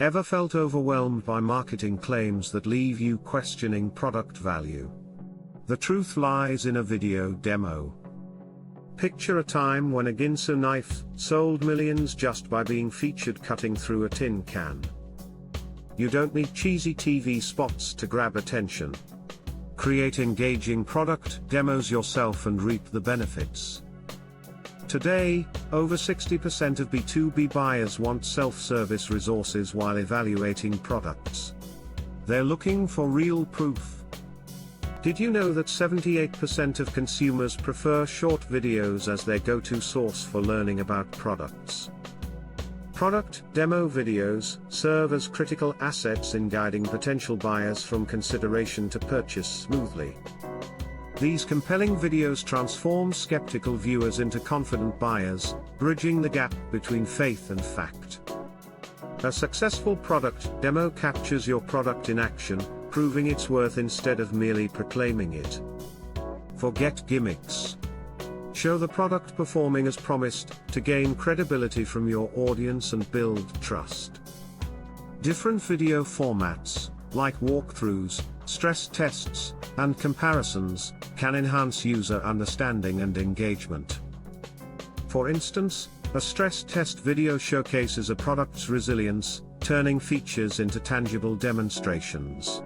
Ever felt overwhelmed by marketing claims that leave you questioning product value? The truth lies in a video demo. Picture a time when a Ginsu knife sold millions just by being featured cutting through a tin can. You don't need cheesy TV spots to grab attention. Create engaging product demos yourself and reap the benefits. Today, over 60% of B2B buyers want self-service resources while evaluating products. They're looking for real proof. Did you know that 78% of consumers prefer short videos as their go-to source for learning about products? Product demo videos serve as critical assets in guiding potential buyers from consideration to purchase smoothly. These compelling videos transform skeptical viewers into confident buyers, bridging the gap between faith and fact. A successful product demo captures your product in action, proving its worth instead of merely proclaiming it. Forget gimmicks. Show the product performing as promised, to gain credibility from your audience and build trust. Different video formats, like walkthroughs, stress tests, and comparisons, can enhance user understanding and engagement. For instance, a stress test video showcases a product's resilience, turning features into tangible demonstrations.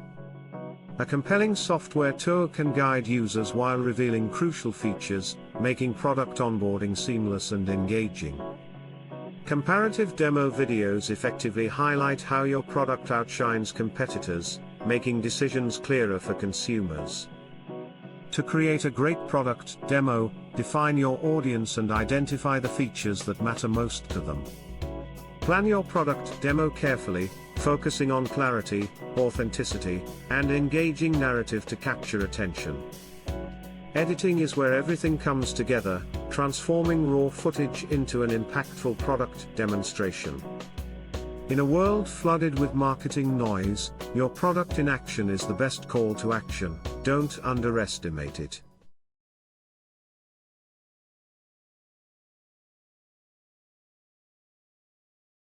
A compelling software tour can guide users while revealing crucial features, making product onboarding seamless and engaging. Comparative demo videos effectively highlight how your product outshines competitors, making decisions clearer for consumers. To create a great product demo, define your audience and identify the features that matter most to them. Plan your product demo carefully, focusing on clarity, authenticity, and engaging narrative to capture attention. Editing is where everything comes together, transforming raw footage into an impactful product demonstration. In a world flooded with marketing noise, your product in action is the best call to action. Don't underestimate it.